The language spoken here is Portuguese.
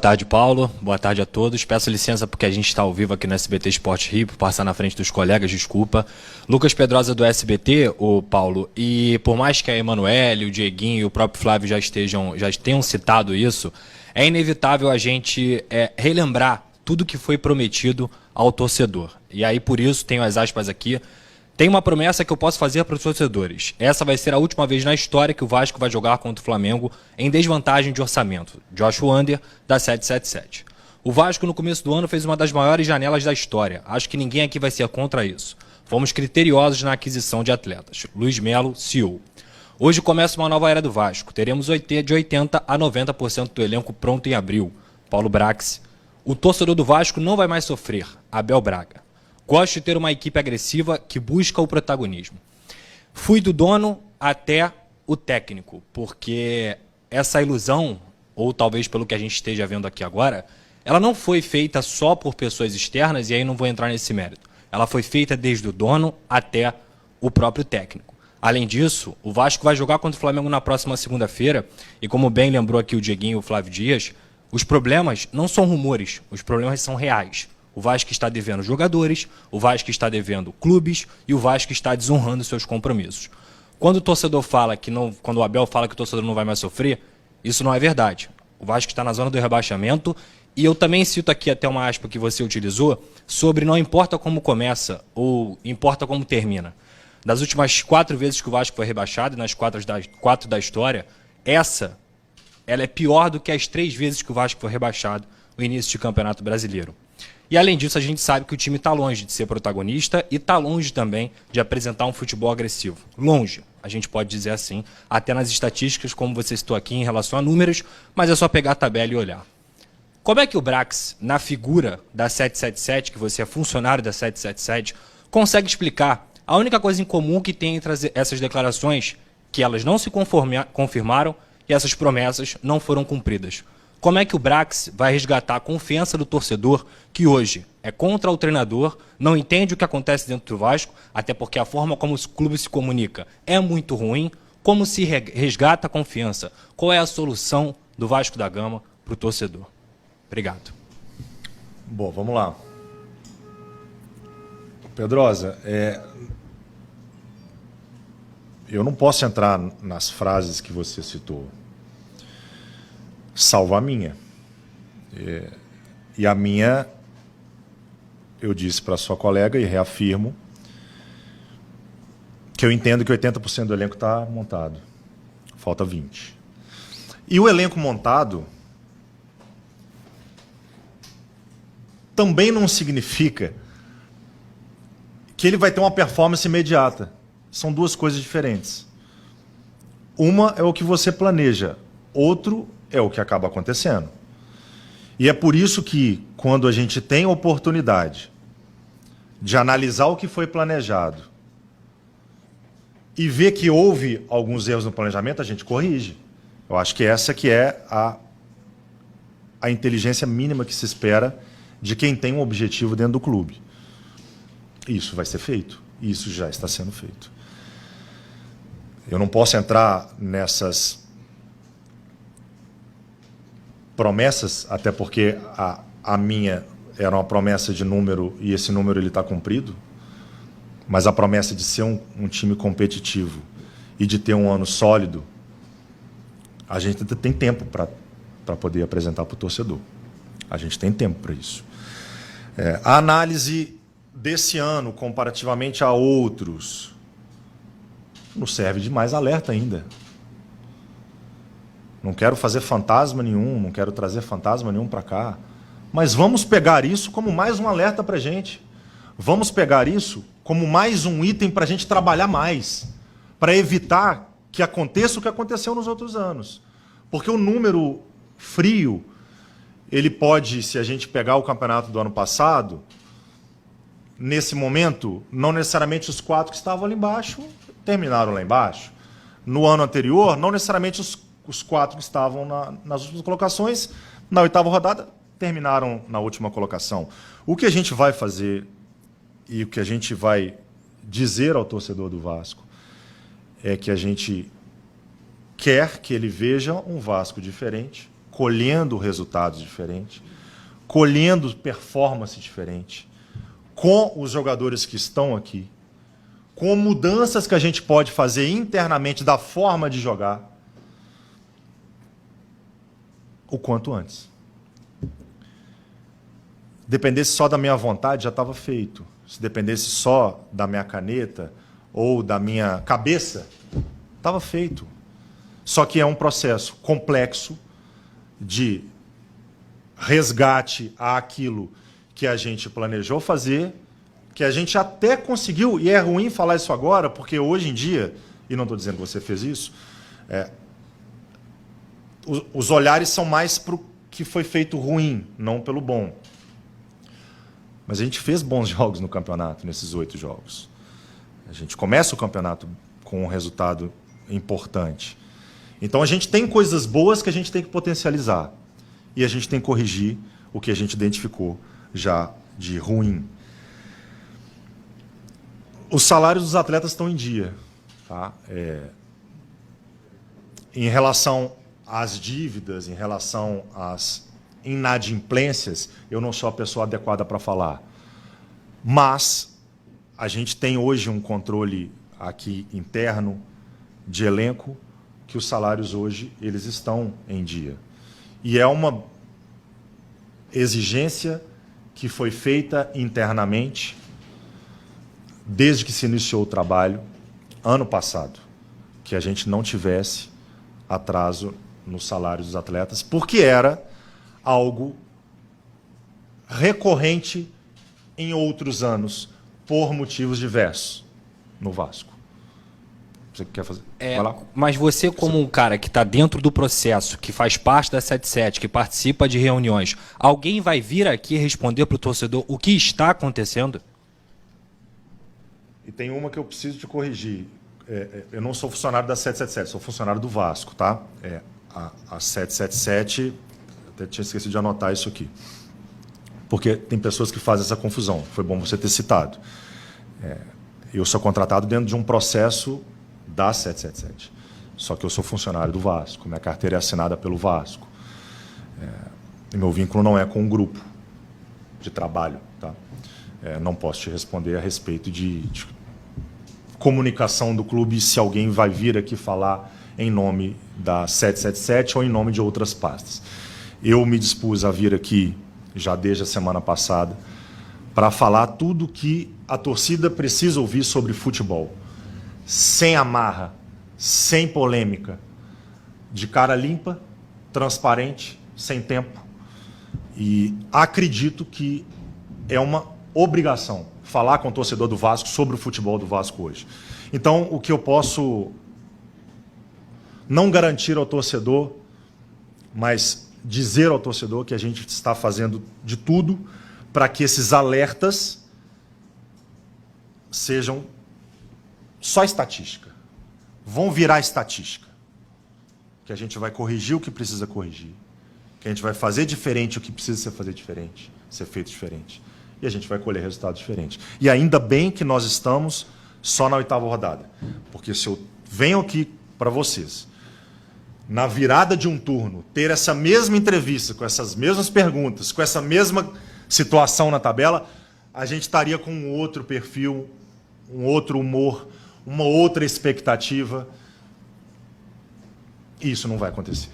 Boa tarde, Paulo. Boa tarde a todos. Peço licença porque a gente está ao vivo aqui no SBT Esporte Rio, por passar na frente dos colegas, desculpa. Lucas Pedrosa do SBT, o Paulo, e por mais que a Emanuele, o Dieguinho e o próprio Flávio já tenham citado isso, é inevitável a gente relembrar tudo que foi prometido ao torcedor. E aí, por isso, tenho as aspas aqui. Tem uma promessa que eu posso fazer para os torcedores. Essa vai ser a última vez na história que o Vasco vai jogar contra o Flamengo em desvantagem de orçamento. Josh Wander, da 777. O Vasco, no começo do ano, fez uma das maiores janelas da história. Acho que ninguém aqui vai ser contra isso. Fomos criteriosos na aquisição de atletas. Luiz Melo, CEO. Hoje começa uma nova era do Vasco. Teremos de 80% a 90% do elenco pronto em abril. Paulo Brax. O torcedor do Vasco não vai mais sofrer. Abel Braga. Gosto de ter uma equipe agressiva que busca o protagonismo. Fui do dono até o técnico, porque essa ilusão, ou talvez pelo que a gente esteja vendo aqui agora, ela não foi feita só por pessoas externas, e aí não vou entrar nesse mérito. Ela foi feita desde o dono até o próprio técnico. Além disso, o Vasco vai jogar contra o Flamengo na próxima segunda-feira, e como bem lembrou aqui o Dieguinho e o Flávio Dias, os problemas não são rumores, os problemas são reais. O Vasco está devendo jogadores, o Vasco está devendo clubes e o Vasco está desonrando seus compromissos. Quando o torcedor fala que não, quando o Abel fala que o torcedor não vai mais sofrer, isso não é verdade. O Vasco está na zona do rebaixamento e eu também cito aqui até uma aspa que você utilizou sobre não importa como começa ou importa como termina. Das últimas 4 vezes que o Vasco foi rebaixado, e nas 4 da história, ela é pior do que as 3 vezes que o Vasco foi rebaixado no início de Campeonato Brasileiro. E além disso, a gente sabe que o time está longe de ser protagonista e está longe também de apresentar um futebol agressivo. Longe, a gente pode dizer assim, até nas estatísticas, como você citou aqui, em relação a números, mas é só pegar a tabela e olhar. Como é que o Brax, na figura da 777, que você é funcionário da 777, consegue explicar a única coisa em comum que tem entre essas declarações, que elas não se confirmaram e essas promessas não foram cumpridas? Como é que o Brax vai resgatar a confiança do torcedor que hoje é contra o treinador, não entende o que acontece dentro do Vasco, até porque a forma como o clube se comunica é muito ruim? Como se resgata a confiança? Qual é a solução do Vasco da Gama para o torcedor? Obrigado. Bom, vamos lá. Pedrosa, eu não posso entrar nas frases que você citou. Salvo a minha. E a minha, eu disse para sua colega e reafirmo, que eu entendo que 80% do elenco está montado. Falta 20%. E o elenco montado também não significa que ele vai ter uma performance imediata. São duas coisas diferentes. Uma é o que você planeja, outro é o que acaba acontecendo. E é por isso que, quando a gente tem a oportunidade de analisar o que foi planejado e ver que houve alguns erros no planejamento, a gente corrige. Eu acho que essa que é a inteligência mínima que se espera de quem tem um objetivo dentro do clube. Isso vai ser feito. Isso já está sendo feito. Eu não posso entrar nessas promessas, até porque a minha era uma promessa de número e esse número ele está cumprido, mas a promessa de ser um time competitivo e de ter um ano sólido, a gente tem tempo para poder apresentar para o torcedor. A gente tem tempo para isso. A análise desse ano, comparativamente a outros, nos serve de mais alerta ainda. Não quero fazer fantasma nenhum, não quero trazer fantasma nenhum para cá. Mas vamos pegar isso como mais um alerta para a gente. Vamos pegar isso como mais um item para a gente trabalhar mais, para evitar que aconteça o que aconteceu nos outros anos. Porque o número frio, ele pode, se a gente pegar o campeonato do ano passado, nesse momento, não necessariamente os 4 que estavam ali embaixo terminaram lá embaixo. No ano anterior, não necessariamente os 4 que estavam nas últimas colocações, na 8ª rodada, terminaram na última colocação. O que a gente vai fazer e o que a gente vai dizer ao torcedor do Vasco é que a gente quer que ele veja um Vasco diferente, colhendo resultados diferentes, colhendo performance diferente, com os jogadores que estão aqui, com mudanças que a gente pode fazer internamente da forma de jogar, o quanto antes. Dependesse só da minha vontade, já estava feito. Se dependesse só da minha caneta ou da minha cabeça, estava feito. Só que é um processo complexo de resgate àquilo que a gente planejou fazer, que a gente até conseguiu, e é ruim falar isso agora, porque hoje em dia, e não estou dizendo que você fez isso, os olhares são mais para o que foi feito ruim, não pelo bom. Mas a gente fez bons jogos no campeonato, nesses 8 jogos. A gente começa o campeonato com um resultado importante. Então a gente tem coisas boas que a gente tem que potencializar. E a gente tem que corrigir o que a gente identificou já de ruim. Os salários dos atletas estão em dia. Tá? Em relação às dívidas, em relação às inadimplências, eu não sou a pessoa adequada para falar. Mas a gente tem hoje um controle aqui interno de elenco que os salários hoje eles estão em dia. E é uma exigência que foi feita internamente desde que se iniciou o trabalho ano passado, que a gente não tivesse atraso nos salários dos atletas, porque era algo recorrente em outros anos, por motivos diversos, no Vasco. Você quer fazer? Vai lá. Mas você, como um cara que está dentro do processo, que faz parte da 77, que participa de reuniões, alguém vai vir aqui responder para o torcedor o que está acontecendo? E tem uma que eu preciso te corrigir. Eu não sou funcionário da 777, sou funcionário do Vasco, tá? A 777, até tinha esquecido de anotar isso aqui. Porque tem pessoas que fazem essa confusão. Foi bom você ter citado. Eu sou contratado dentro de um processo da 777. Só que eu sou funcionário do Vasco. Minha carteira é assinada pelo Vasco. E meu vínculo não é com um grupo de trabalho. Tá? Não posso te responder a respeito de comunicação do clube se alguém vai vir aqui falar em nome da 777 ou em nome de outras pastas. Eu me dispus a vir aqui, já desde a semana passada, para falar tudo que a torcida precisa ouvir sobre futebol. Sem amarra, sem polêmica, de cara limpa, transparente, sem tempo. E acredito que é uma obrigação falar com o torcedor do Vasco sobre o futebol do Vasco hoje. Então, o que eu posso não garantir ao torcedor, mas dizer ao torcedor que a gente está fazendo de tudo para que esses alertas sejam só estatística. Vão virar estatística. Que a gente vai corrigir o que precisa corrigir. Que a gente vai fazer diferente o que precisa ser feito diferente. E a gente vai colher resultados diferentes. E ainda bem que nós estamos só na 8ª rodada. Porque se eu venho aqui para vocês, na virada de um turno, ter essa mesma entrevista, com essas mesmas perguntas, com essa mesma situação na tabela, a gente estaria com um outro perfil, um outro humor, uma outra expectativa. E isso não vai acontecer.